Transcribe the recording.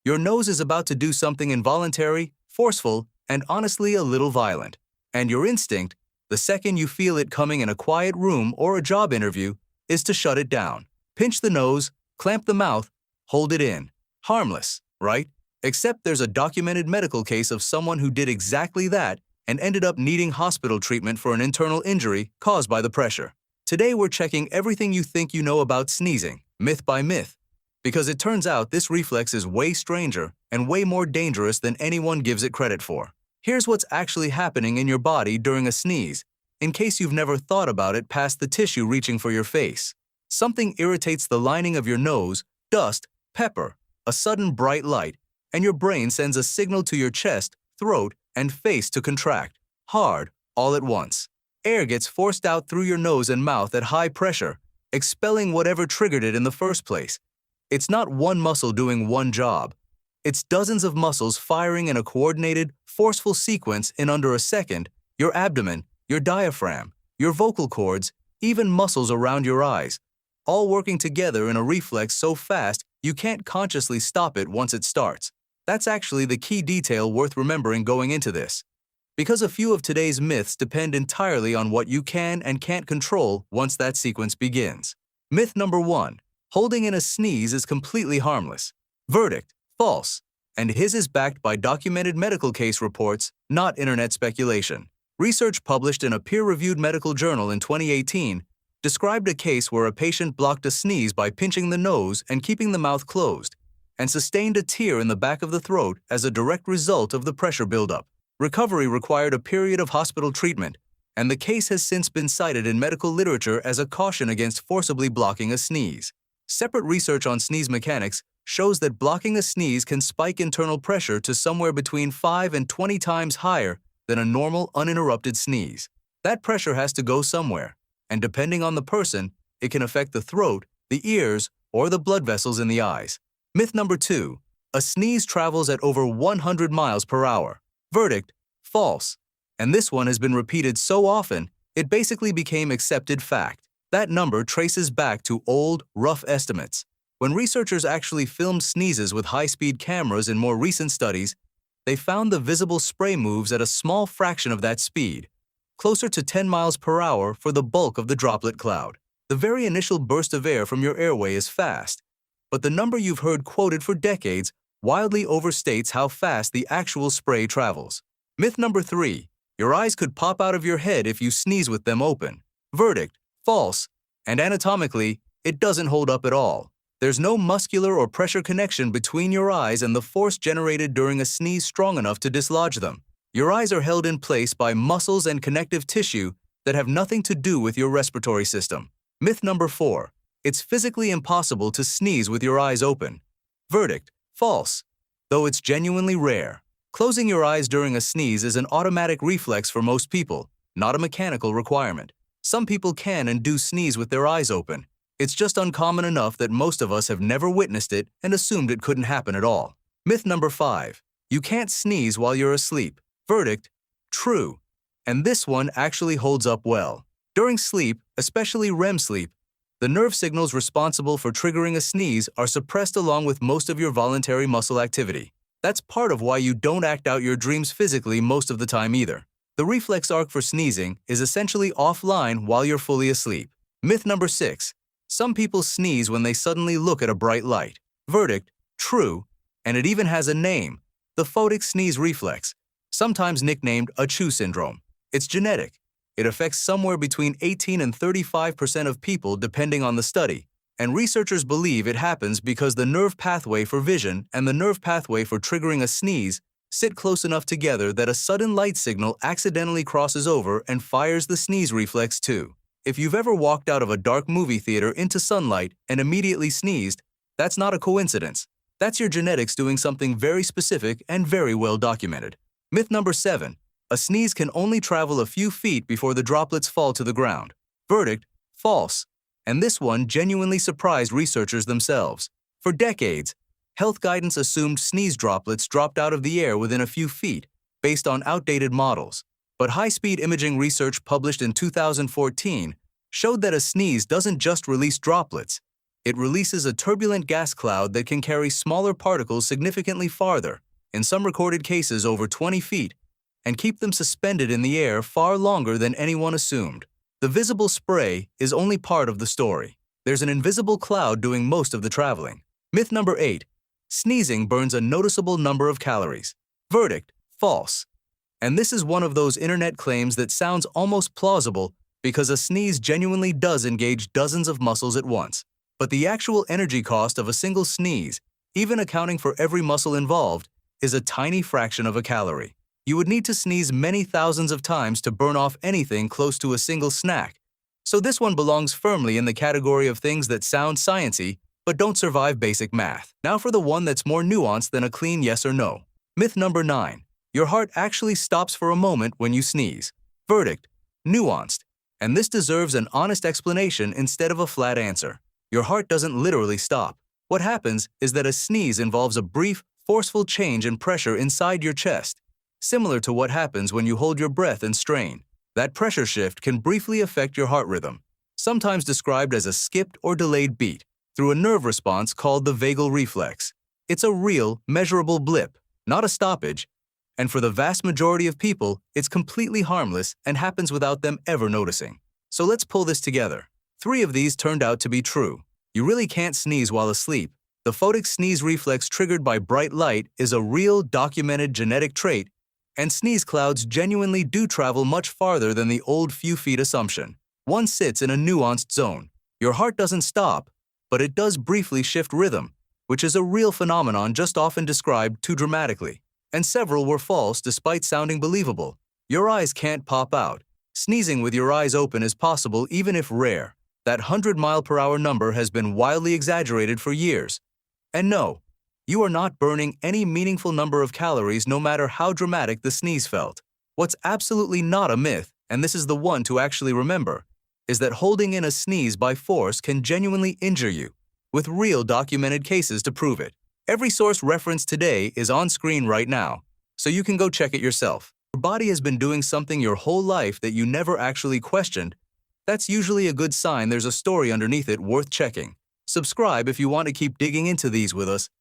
Your nose is about to do something involuntary, forceful, and honestly a little violent. And your instinct, the second you feel it coming in a quiet room or a job interview, is to shut it down. Pinch the nose, clamp the mouth, hold it in. Harmless, right? Except there's a documented medical case of someone who did exactly that and ended up needing hospital treatment for an internal injury caused by the pressure. Today we're checking everything you think you know about sneezing, myth by myth, because it turns out this reflex is way stranger and way more dangerous than anyone gives it credit for. Here's what's actually happening in your body during a sneeze, in case you've never thought about it past the tissue reaching for your face. Something irritates the lining of your nose, dust, pepper, a sudden bright light, and your brain sends a signal to your chest, throat, and face to contract, hard, all at once. Air gets forced out through your nose and mouth at high pressure, expelling whatever triggered it in the first place. It's not one muscle doing one job. It's dozens of muscles firing in a coordinated, forceful sequence in under a second: your abdomen, your diaphragm, your vocal cords, even muscles around your eyes, all working together in a reflex so fast you can't consciously stop it once it starts. That's actually the key detail worth remembering going into this, because a few of today's myths depend entirely on what you can and can't control once that sequence begins. Myth number 1. Holding in a sneeze is completely harmless. Verdict: false. And his is backed by documented medical case reports, not internet speculation. Research published in a peer-reviewed medical journal in 2018 described a case where a patient blocked a sneeze by pinching the nose and keeping the mouth closed, and sustained a tear in the back of the throat as a direct result of the pressure buildup. Recovery required a period of hospital treatment, and the case has since been cited in medical literature as a caution against forcibly blocking a sneeze. Separate research on sneeze mechanics shows that blocking a sneeze can spike internal pressure to somewhere between 5 and 20 times higher than a normal, uninterrupted sneeze. That pressure has to go somewhere, and depending on the person, it can affect the throat, the ears, or the blood vessels in the eyes. Myth number 2. A sneeze travels at over 100 miles per hour. Verdict: false. And this one has been repeated so often, it basically became accepted fact. That number traces back to old, rough estimates. When researchers actually filmed sneezes with high-speed cameras in more recent studies, they found the visible spray moves at a small fraction of that speed, closer to 10 miles per hour for the bulk of the droplet cloud. The very initial burst of air from your airway is fast, but the number you've heard quoted for decades wildly overstates how fast the actual spray travels. Myth number 3. Your eyes could pop out of your head if you sneeze with them open. Verdict: false. And anatomically, it doesn't hold up at all. There's no muscular or pressure connection between your eyes and the force generated during a sneeze strong enough to dislodge them. Your eyes are held in place by muscles and connective tissue that have nothing to do with your respiratory system. Myth number 4. It's physically impossible to sneeze with your eyes open. Verdict: false. Though it's genuinely rare. Closing your eyes during a sneeze is an automatic reflex for most people, not a mechanical requirement. Some people can and do sneeze with their eyes open. It's just uncommon enough that most of us have never witnessed it and assumed it couldn't happen at all. Myth number 5. You can't sneeze while you're asleep. Verdict: true. And this one actually holds up well. During sleep, especially REM sleep, the nerve signals responsible for triggering a sneeze are suppressed along with most of your voluntary muscle activity. That's part of why you don't act out your dreams physically most of the time either. The reflex arc for sneezing is essentially offline while you're fully asleep. Myth number 6. Some people sneeze when they suddenly look at a bright light. Verdict: true, and it even has a name: the photic sneeze reflex, sometimes nicknamed Achoo syndrome. It's genetic. It affects somewhere between 18 and 35% of people depending on the study, and researchers believe it happens because the nerve pathway for vision and the nerve pathway for triggering a sneeze sit close enough together that a sudden light signal accidentally crosses over and fires the sneeze reflex too. If you've ever walked out of a dark movie theater into sunlight and immediately sneezed, that's not a coincidence. That's your genetics doing something very specific and very well documented. Myth number 7. A sneeze can only travel a few feet before the droplets fall to the ground. Verdict: false. And this one genuinely surprised researchers themselves. For decades, health guidance assumed sneeze droplets dropped out of the air within a few feet, based on outdated models. But high-speed imaging research published in 2014 showed that a sneeze doesn't just release droplets, It releases a turbulent gas cloud that can carry smaller particles significantly farther, in some recorded cases over 20 feet, and keep them suspended in the air far longer than anyone assumed. The visible spray is only part of the story. There's an invisible cloud doing most of the traveling. Myth number 8. Sneezing burns a noticeable number of calories. Verdict: false. And this is one of those internet claims that sounds almost plausible because a sneeze genuinely does engage dozens of muscles at once. But the actual energy cost of a single sneeze, even accounting for every muscle involved, is a tiny fraction of a calorie. You would need to sneeze many thousands of times to burn off anything close to a single snack. So this one belongs firmly in the category of things that sound sciencey but don't survive basic math. Now for the one that's more nuanced than a clean yes or no. Myth number 9. Your heart actually stops for a moment when you sneeze. Verdict: nuanced. And this deserves an honest explanation instead of a flat answer. Your heart doesn't literally stop. What happens is that a sneeze involves a brief, forceful change in pressure inside your chest, similar to what happens when you hold your breath and strain. That pressure shift can briefly affect your heart rhythm, sometimes described as a skipped or delayed beat, through a nerve response called the vagal reflex. It's a real, measurable blip, not a stoppage, and for the vast majority of people, it's completely harmless and happens without them ever noticing. So let's pull this together. 3 of these turned out to be true. You really can't sneeze while asleep. The photic sneeze reflex triggered by bright light is a real, documented genetic trait, and sneeze clouds genuinely do travel much farther than the old few feet assumption. One sits in a nuanced zone. Your heart doesn't stop, but it does briefly shift rhythm, which is a real phenomenon just often described too dramatically. And several were false despite sounding believable. Your eyes can't pop out. Sneezing with your eyes open is possible even if rare. That 100-mile-per-hour number has been wildly exaggerated for years. And no, you are not burning any meaningful number of calories no matter how dramatic the sneeze felt. What's absolutely not a myth, and this is the one to actually remember, is that holding in a sneeze by force can genuinely injure you, with real documented cases to prove it. Every source referenced today is on screen right now, so you can go check it yourself. Your body has been doing something your whole life that you never actually questioned. That's usually a good sign there's a story underneath it worth checking. Subscribe if you want to keep digging into these with us.